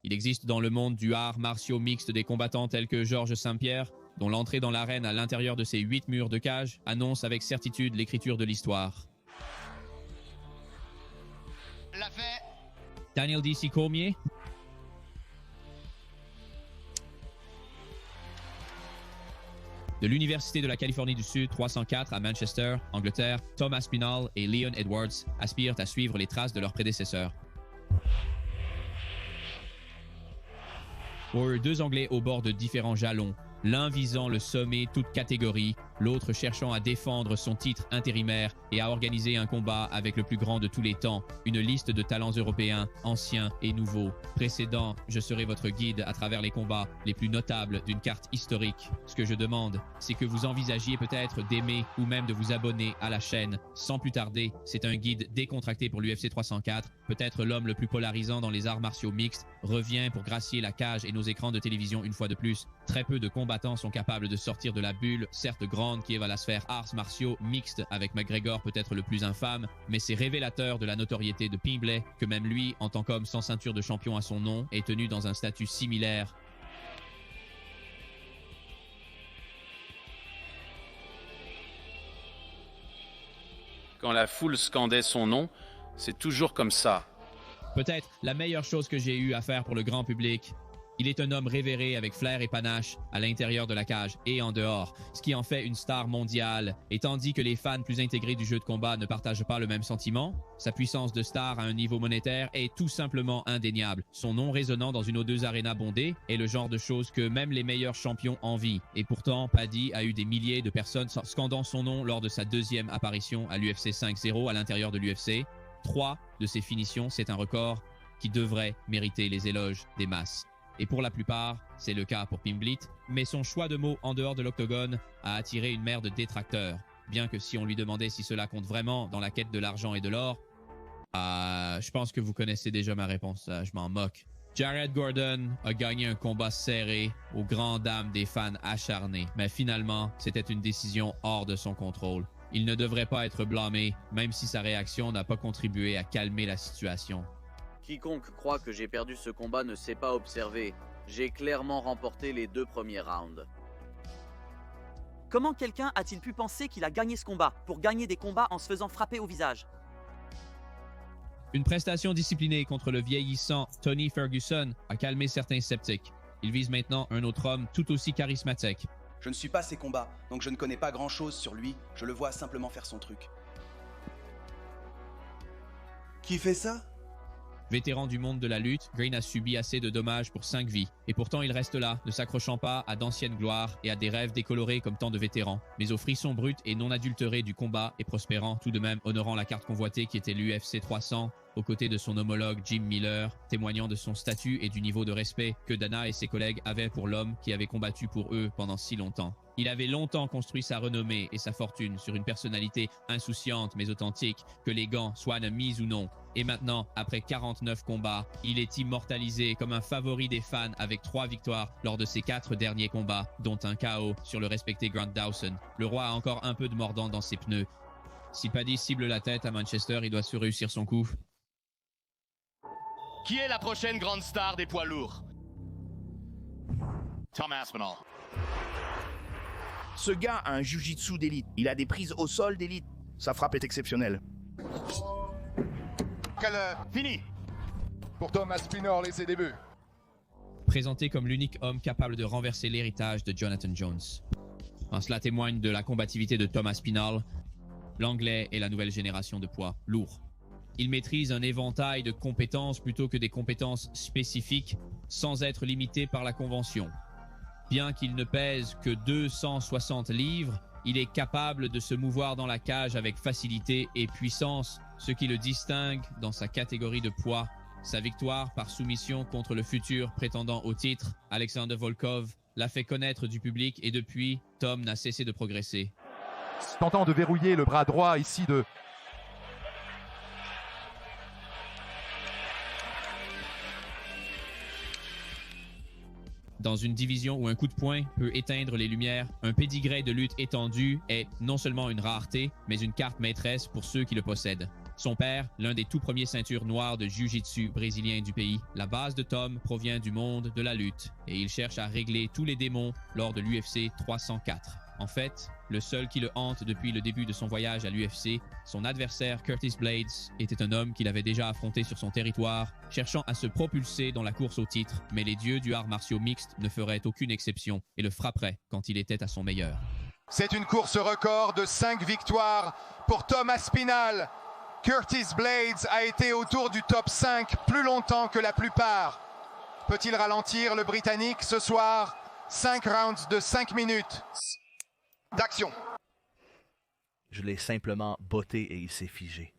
Il existe dans le monde du art martiaux mixte des combattants tels que Georges Saint-Pierre, dont l'entrée dans l'arène à l'intérieur de ses 8 murs de cage annonce avec certitude l'écriture de l'histoire. L'a fait. Daniel D.C. Cormier. De l'Université de la Californie du Sud 304 à Manchester, Angleterre, Tom Aspinall et Leon Edwards aspirent à suivre les traces de leurs prédécesseurs. Pour eux, deux Anglais au bord de différents jalons, l'un visant le sommet toute catégorie, l'autre cherchant à défendre son titre intérimaire et à organiser un combat avec le plus grand de tous les temps, une liste de talents européens, anciens et nouveaux. Précédent, je serai votre guide à travers les combats les plus notables d'une carte historique. Ce que je demande, c'est que vous envisagiez peut-être d'aimer ou même de vous abonner à la chaîne. Sans plus tarder, c'est un guide décontracté pour l'UFC 304. Peut-être l'homme le plus polarisant dans les arts martiaux mixtes revient pour gracier la cage et nos écrans de télévision une fois de plus. Très peu de combattants sont capables de sortir de la bulle, certes grande, qui est à la sphère arts martiaux mixtes avec McGregor peut-être le plus infâme, mais c'est révélateur de la notoriété de Pimblett que même lui, en tant qu'homme sans ceinture de champion à son nom, est tenu dans un statut similaire. Quand la foule scandait son nom, c'est toujours comme ça. Peut-être la meilleure chose que j'ai eu à faire pour le grand public. Il est un homme révéré avec flair et panache à l'intérieur de la cage et en dehors, ce qui en fait une star mondiale. Et tandis que les fans plus intégrés du jeu de combat ne partagent pas le même sentiment, sa puissance de star à un niveau monétaire est tout simplement indéniable. Son nom résonnant dans une O2 Arena bondée est le genre de choses que même les meilleurs champions envient. Et pourtant, Paddy a eu des milliers de personnes scandant son nom lors de sa deuxième apparition à l'UFC 5-0 à l'intérieur de l'UFC. 3 de ses finitions, c'est un record qui devrait mériter les éloges des masses. Et pour la plupart, c'est le cas pour Pimblett, mais son choix de mots en dehors de l'octogone a attiré une mer de détracteurs. Bien que si on lui demandait si cela compte vraiment dans la quête de l'argent et de l'or, je pense que vous connaissez déjà ma réponse, je m'en moque. Jared Gordon a gagné un combat serré aux grandes dames des fans acharnés, mais finalement, c'était une décision hors de son contrôle. Il ne devrait pas être blâmé, même si sa réaction n'a pas contribué à calmer la situation. Quiconque croit que j'ai perdu ce combat ne sait pas observer. J'ai clairement remporté les 2 premiers rounds. Comment quelqu'un a-t-il pu penser qu'il a gagné ce combat, pour gagner des combats en se faisant frapper au visage? Une prestation disciplinée contre le vieillissant Tony Ferguson a calmé certains sceptiques. Il vise maintenant un autre homme tout aussi charismatique. Je ne suis pas ses combats, donc je ne connais pas grand-chose sur lui. Je le vois simplement faire son truc. Qui fait ça? Vétéran du monde de la lutte, Green a subi assez de dommages pour 5 vies. Et pourtant, il reste là, ne s'accrochant pas à d'anciennes gloires et à des rêves décolorés comme tant de vétérans, mais aux frissons bruts et non adultérés du combat et prospérant, tout de même honorant la carte convoitée qui était l'UFC 300, aux côtés de son homologue Jim Miller, témoignant de son statut et du niveau de respect que Dana et ses collègues avaient pour l'homme qui avait combattu pour eux pendant si longtemps. Il avait longtemps construit sa renommée et sa fortune sur une personnalité insouciante mais authentique, que les gants soient mis ou non. Et maintenant, après 49 combats, il est immortalisé comme un favori des fans avec 3 victoires lors de ses 4 derniers combats, dont un KO sur le respecté Grant Dawson. Le roi a encore un peu de mordant dans ses pneus. Si Paddy cible la tête à Manchester, il doit se réussir son coup. Qui est la prochaine grande star des poids lourds? Tom Aspinall. Ce gars a un jiu-jitsu d'élite. Il a des prises au sol d'élite. Sa frappe est exceptionnelle. Fini. Pour Tom Aspinall et ses débuts. Présenté comme l'unique homme capable de renverser l'héritage de Jonathan Jones. Cela témoigne de la combativité de Tom Aspinall. L'anglais est la nouvelle génération de poids lourd. Il maîtrise un éventail de compétences plutôt que des compétences spécifiques, sans être limité par la convention. Bien qu'il ne pèse que 260 livres, il est capable de se mouvoir dans la cage avec facilité et puissance, ce qui le distingue dans sa catégorie de poids. Sa victoire par soumission contre le futur prétendant au titre, Alexander Volkov, l'a fait connaître du public et depuis, Tom n'a cessé de progresser. Tentant de verrouiller le bras droit ici de... Dans une division où un coup de poing peut éteindre les lumières, un pédigré de lutte étendu est non seulement une rareté, mais une carte maîtresse pour ceux qui le possèdent. Son père, l'un des tout premiers ceintures noires de jiu-jitsu brésilien du pays, la base de Tom provient du monde de la lutte et il cherche à régler tous les démons lors de l'UFC 304. En fait, le seul qui le hante depuis le début de son voyage à l'UFC, son adversaire Curtis Blades, était un homme qu'il avait déjà affronté sur son territoire, cherchant à se propulser dans la course au titre, mais les dieux du art martiaux mixte ne feraient aucune exception et le frapperaient quand il était à son meilleur. C'est une course record de 5 victoires pour Tom Aspinall. Curtis Blades a été autour du top 5 plus longtemps que la plupart. Peut-il ralentir le Britannique ce soir? 5 rounds de 5 minutes d'action. Je l'ai simplement botté et il s'est figé.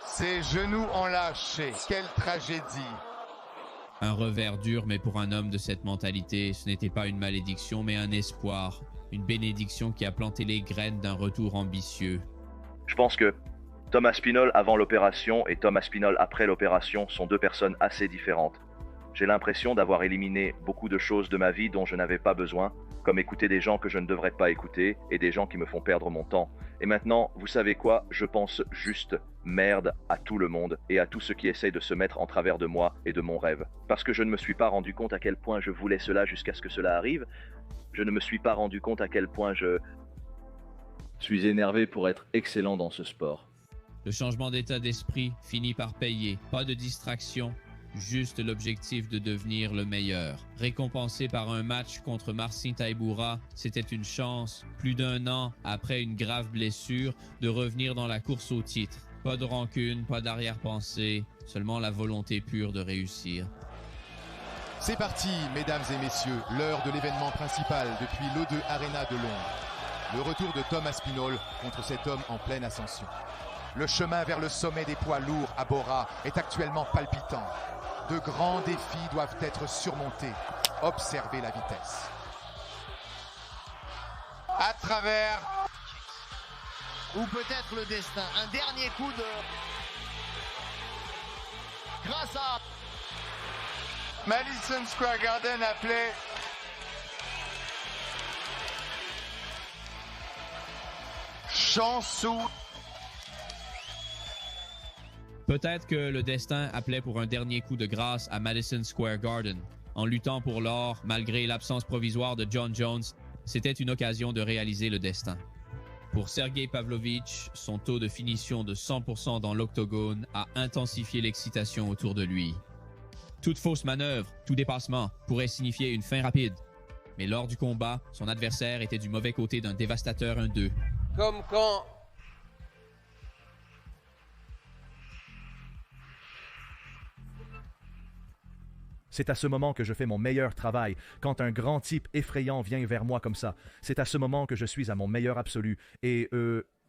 Ses genoux ont lâché. Quelle tragédie. Un revers dur, mais pour un homme de cette mentalité, ce n'était pas une malédiction, mais un espoir. Une bénédiction qui a planté les graines d'un retour ambitieux. Je pense que Tom Aspinall avant l'opération et Tom Aspinall après l'opération sont deux personnes assez différentes. J'ai l'impression d'avoir éliminé beaucoup de choses de ma vie dont je n'avais pas besoin, comme écouter des gens que je ne devrais pas écouter et des gens qui me font perdre mon temps. Et maintenant, vous savez quoi? Je pense juste merde à tout le monde et à tous ceux qui essayent de se mettre en travers de moi et de mon rêve. Parce que je ne me suis pas rendu compte à quel point je voulais cela jusqu'à ce que cela arrive. Je ne me suis pas rendu compte à quel point je suis énervé pour être excellent dans ce sport. Le changement d'état d'esprit finit par payer. Pas de distraction, juste l'objectif de devenir le meilleur. Récompensé par un match contre Marcin Tybura, c'était une chance, plus d'un an après une grave blessure, de revenir dans la course au titre. Pas de rancune, pas d'arrière-pensée, seulement la volonté pure de réussir. C'est parti, mesdames et messieurs, l'heure de l'événement principal depuis l'O2 Arena de Londres. Le retour de Tom Aspinall contre cet homme en pleine ascension. Le chemin vers le sommet des poids lourds à Bora est actuellement palpitant. De grands défis doivent être surmontés. Observez la vitesse. À travers... Ou peut-être le destin. Un dernier coup de... Grâce à... Madison Square Garden appelé... Chansou. Peut-être que le destin appelait pour un dernier coup de grâce à Madison Square Garden. En luttant pour l'or, malgré l'absence provisoire de John Jones, c'était une occasion de réaliser le destin. Pour Sergei Pavlovich, son taux de finition de 100% dans l'octogone a intensifié l'excitation autour de lui. Toute fausse manœuvre, tout dépassement pourrait signifier une fin rapide. Mais lors du combat, son adversaire était du mauvais côté d'un dévastateur 1-2. Comme quand... C'est à ce moment que je fais mon meilleur travail, quand un grand type effrayant vient vers moi comme ça. C'est à ce moment que je suis à mon meilleur absolu. Et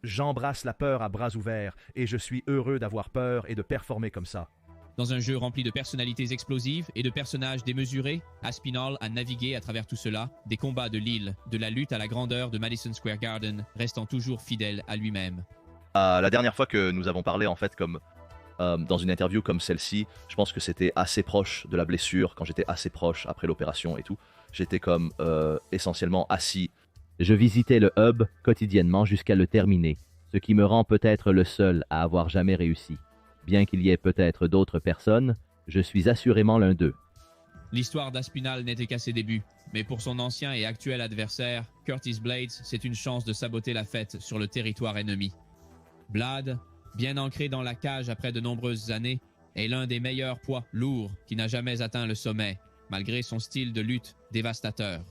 j'embrasse la peur à bras ouverts, et je suis heureux d'avoir peur et de performer comme ça. Dans un jeu rempli de personnalités explosives et de personnages démesurés, Aspinall a navigué à travers tout cela, des combats de l'île, de la lutte à la grandeur de Madison Square Garden, restant toujours fidèle à lui-même. La dernière fois que nous avons parlé, en fait, comme dans une interview comme celle-ci, je pense que c'était assez proche de la blessure, quand j'étais assez proche après l'opération et tout. J'étais comme essentiellement assis. Je visitais le hub quotidiennement jusqu'à le terminer, ce qui me rend peut-être le seul à avoir jamais réussi. Bien qu'il y ait peut-être d'autres personnes, je suis assurément l'un d'eux. L'histoire d'Aspinall n'était qu'à ses débuts, mais pour son ancien et actuel adversaire, Curtis Blades, c'est une chance de saboter la fête sur le territoire ennemi. Blade, bien ancré dans la cage après de nombreuses années, est l'un des meilleurs poids lourds qui n'a jamais atteint le sommet, malgré son style de lutte dévastateur.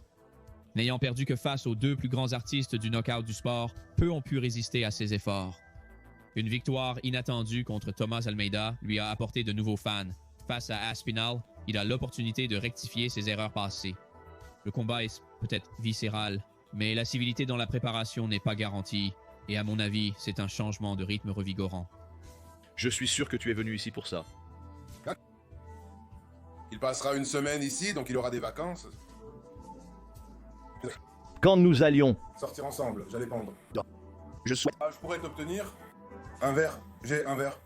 N'ayant perdu que face aux deux plus grands artistes du knockout du sport, peu ont pu résister à ses efforts. Une victoire inattendue contre Thomas Almeida lui a apporté de nouveaux fans. Face à Aspinall, il a l'opportunité de rectifier ses erreurs passées. Le combat est peut-être viscéral, mais la civilité dans la préparation n'est pas garantie. Et à mon avis, c'est un changement de rythme revigorant. Je suis sûr que tu es venu ici pour ça. Il passera une semaine ici, donc il aura des vacances. Quand nous allions Sortir ensemble, j'allais pendre. Je souhaite... Je pourrais t'obtenir un verre. J'ai un verre.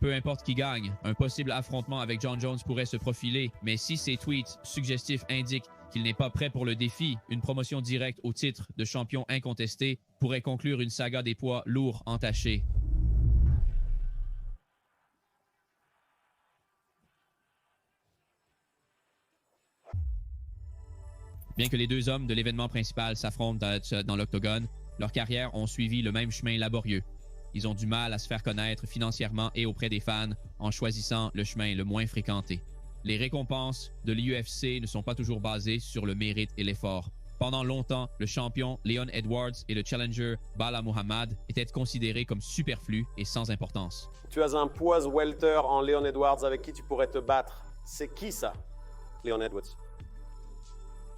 Peu importe qui gagne, un possible affrontement avec John Jones pourrait se profiler, mais si ses tweets suggestifs indiquent qu'il n'est pas prêt pour le défi. Une promotion directe au titre de champion incontesté pourrait conclure une saga des poids lourds entachés. Bien que les deux hommes de l'événement principal s'affrontent dans l'octogone, leurs carrières ont suivi le même chemin laborieux. Ils ont du mal à se faire connaître financièrement et auprès des fans en choisissant le chemin le moins fréquenté. Les récompenses de l'UFC ne sont pas toujours basées sur le mérite et l'effort. Pendant longtemps, le champion Leon Edwards et le challenger Bala Muhammad étaient considérés comme superflus et sans importance. Tu as un poids welter en Leon Edwards avec qui tu pourrais te battre. C'est qui ça, Leon Edwards?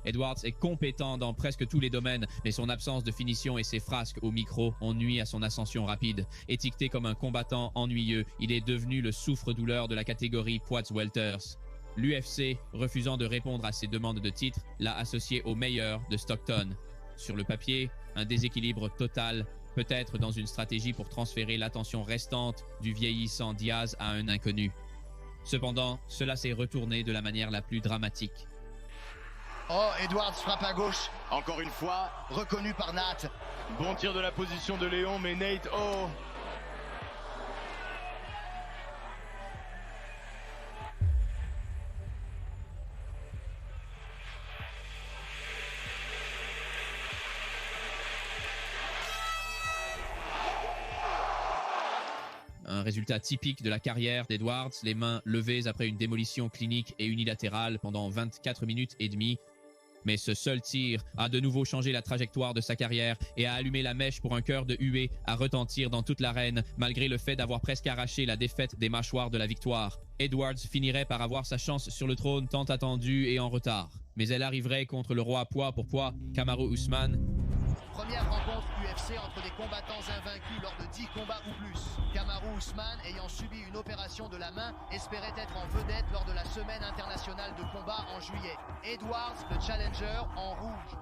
Edwards est compétent dans presque tous les domaines, mais son absence de finition et ses frasques au micro ont nui à son ascension rapide. Étiqueté comme un combattant ennuyeux, il est devenu le souffre-douleur de la catégorie poids welters. L'UFC, refusant de répondre à ses demandes de titre, l'a associé au meilleur de Stockton. Sur le papier, un déséquilibre total, peut-être dans une stratégie pour transférer l'attention restante du vieillissant Diaz à un inconnu. Cependant, cela s'est retourné de la manière la plus dramatique. Oh, Edwards frappe à gauche. Encore une fois, reconnu par Nate. Bon tir de la position de Léon, mais Nate, oh! Un résultat typique de la carrière d'Edwards, les mains levées après une démolition clinique et unilatérale pendant 24 minutes et demie. Mais ce seul tir a de nouveau changé la trajectoire de sa carrière et a allumé la mèche pour un cœur de huée à retentir dans toute l'arène, malgré le fait d'avoir presque arraché la défaite des mâchoires de la victoire. Edwards finirait par avoir sa chance sur le trône tant attendue et en retard. Mais elle arriverait contre le roi poids pour poids, Kamaru Usman. Première rencontre UFC entre des combattants invaincus lors de 10 combats ou plus. Kamaru Usman, ayant subi une opération de la main, espérait être en vedette lors de la semaine internationale de combat en juillet. Edwards, le challenger, en rouge.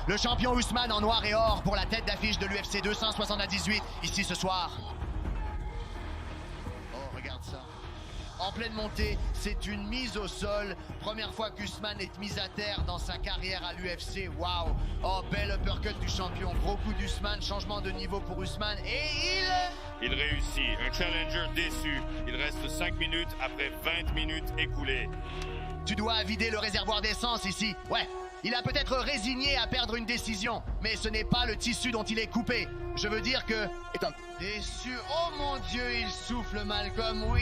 Le champion Usman en noir et or pour la tête d'affiche de l'UFC 278, ici ce soir. Oh, regarde ça. En pleine montée, c'est une mise au sol. Première fois qu'Usman est mis à terre dans sa carrière à l'UFC. Waouh! Oh, bel uppercut du champion. Gros coup d'Usman, changement de niveau pour Usman. Et il réussit. Un challenger déçu. Il reste 5 minutes après 20 minutes écoulées. Tu dois vider le réservoir d'essence ici. Ouais, il a peut-être résigné à perdre une décision, mais ce n'est pas le tissu dont il est coupé. Je veux dire que... Déçu. Oh mon Dieu, il souffle Malcolm, oui.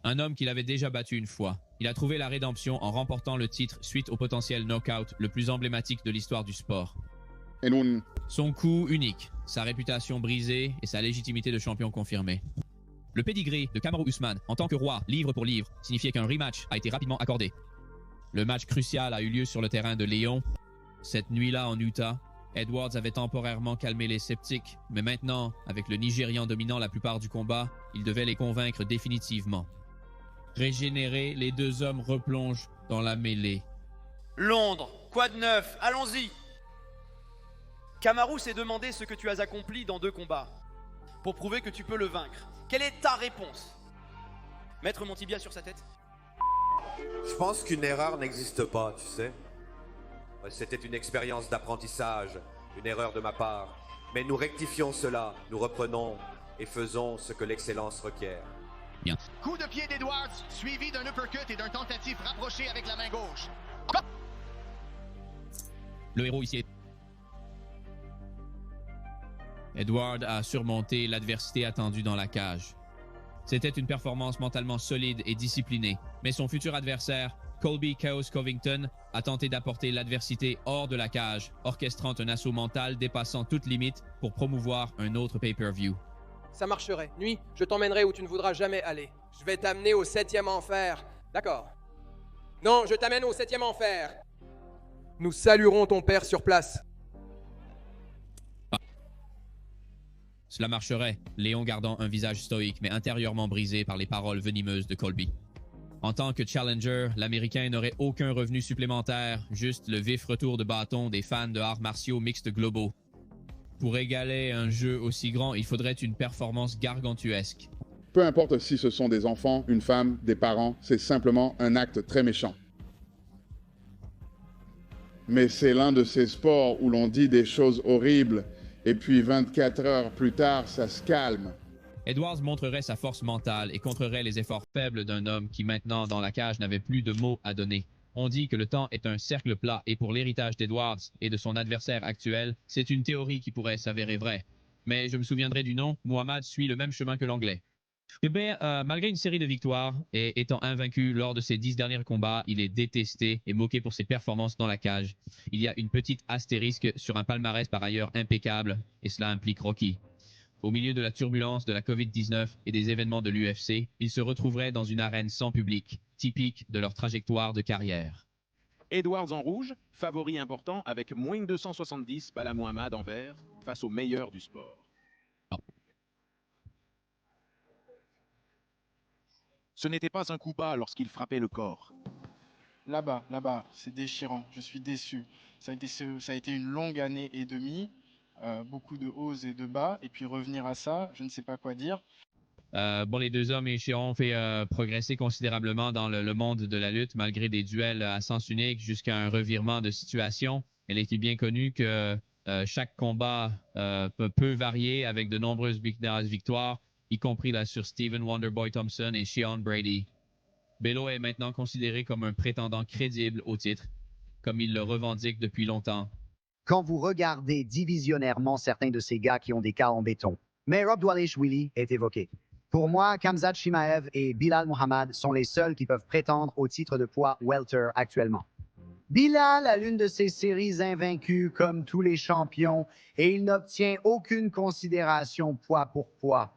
Un homme qu'il avait déjà battu une fois. Il a trouvé la rédemption en remportant le titre suite au potentiel knockout le plus emblématique de l'histoire du sport. Son coup unique, sa réputation brisée et sa légitimité de champion confirmée. Le pédigré de Kamaru Usman en tant que roi, livre pour livre, signifiait qu'un rematch a été rapidement accordé. Le match crucial a eu lieu sur le terrain de Léon. Cette nuit-là en Utah, Edwards avait temporairement calmé les sceptiques, mais maintenant, avec le Nigérian dominant la plupart du combat, il devait les convaincre définitivement. Régénérés, les deux hommes replongent dans la mêlée. Londres, quoi de neuf? Allons-y! Kamaru s'est demandé ce que tu as accompli dans 2 combats, pour prouver que tu peux le vaincre. Quelle est ta réponse? Mettre mon tibia sur sa tête? Je pense qu'une erreur n'existe pas, tu sais. C'était une expérience d'apprentissage, une erreur de ma part. Mais nous rectifions cela, nous reprenons et faisons ce que l'excellence requiert. Bien. Coup de pied d'Edwards, suivi d'un uppercut et d'un tentative rapproché avec la main gauche. Le héros ici est... Edward a surmonté l'adversité attendue dans la cage. C'était une performance mentalement solide et disciplinée, mais son futur adversaire, Colby Chaos Covington, a tenté d'apporter l'adversité hors de la cage, orchestrant un assaut mental dépassant toute limite pour promouvoir un autre pay-per-view. Ça marcherait. Nuit, je t'emmènerai où tu ne voudras jamais aller. Je vais t'amener au 7e enfer. D'accord. Non, je t'amène au 7e enfer. Nous saluerons ton père sur place. Cela marcherait, Léon gardant un visage stoïque mais intérieurement brisé par les paroles venimeuses de Colby. En tant que challenger, l'Américain n'aurait aucun revenu supplémentaire, juste le vif retour de bâton des fans de arts martiaux mixtes globaux. Pour égaler un jeu aussi grand, il faudrait une performance gargantuesque. Peu importe si ce sont des enfants, une femme, des parents, c'est simplement un acte très méchant. Mais c'est l'un de ces sports où l'on dit des choses horribles et puis 24 heures plus tard, ça se calme. Edwards montrerait sa force mentale et contrerait les efforts faibles d'un homme qui maintenant dans la cage n'avait plus de mots à donner. On dit que le temps est un cercle plat et pour l'héritage d'Edwards et de son adversaire actuel, c'est une théorie qui pourrait s'avérer vraie. Mais je me souviendrai du nom, Muhammad suit le même chemin que l'anglais. Eh bien, malgré une série de victoires et étant invaincu lors de ses 10 derniers combats, il est détesté et moqué pour ses performances dans la cage. Il y a une petite astérisque sur un palmarès par ailleurs impeccable et cela implique Rocky. Au milieu de la turbulence de la Covid-19 et des événements de l'UFC, ils se retrouveraient dans une arène sans public, typique de leur trajectoire de carrière. Edwards en rouge, favori important avec moins de 270 Bala Muhammad en vert face au meilleur du sport. Ce n'était pas un coup bas lorsqu'il frappait le corps. Là-bas, c'est déchirant. Je suis déçu. Ça a été une longue année et demie, beaucoup de hauts et de bas, et puis revenir à ça, je ne sais pas quoi dire. Les deux hommes et Chiron ont fait progresser considérablement dans le monde de la lutte, malgré des duels à sens unique jusqu'à un revirement de situation. Il était bien connu que chaque combat peut varier avec de nombreuses victoires, y compris là sur Stephen Wonderboy Thompson et Sean Brady. Bello est maintenant considéré comme un prétendant crédible au titre, comme il le revendique depuis longtemps. Quand vous regardez divisionnairement certains de ces gars qui ont des cas en béton, mais Rob Dvalishvili est évoqué. Pour moi, Khamzat Chimaev et Bilal Muhammad sont les seuls qui peuvent prétendre au titre de poids welter actuellement. Bilal a l'une de ses séries invaincues comme tous les champions et il n'obtient aucune considération poids pour poids.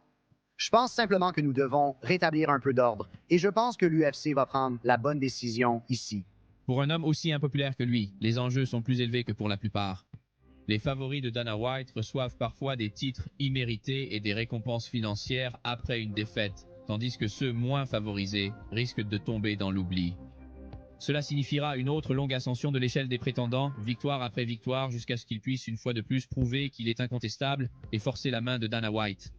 Je pense simplement que nous devons rétablir un peu d'ordre et je pense que l'UFC va prendre la bonne décision ici. Pour un homme aussi impopulaire que lui, les enjeux sont plus élevés que pour la plupart. Les favoris de Dana White reçoivent parfois des titres immérités et des récompenses financières après une défaite, tandis que ceux moins favorisés risquent de tomber dans l'oubli. Cela signifiera une autre longue ascension de l'échelle des prétendants, victoire après victoire, jusqu'à ce qu'il puisse une fois de plus prouver qu'il est incontestable et forcer la main de Dana White.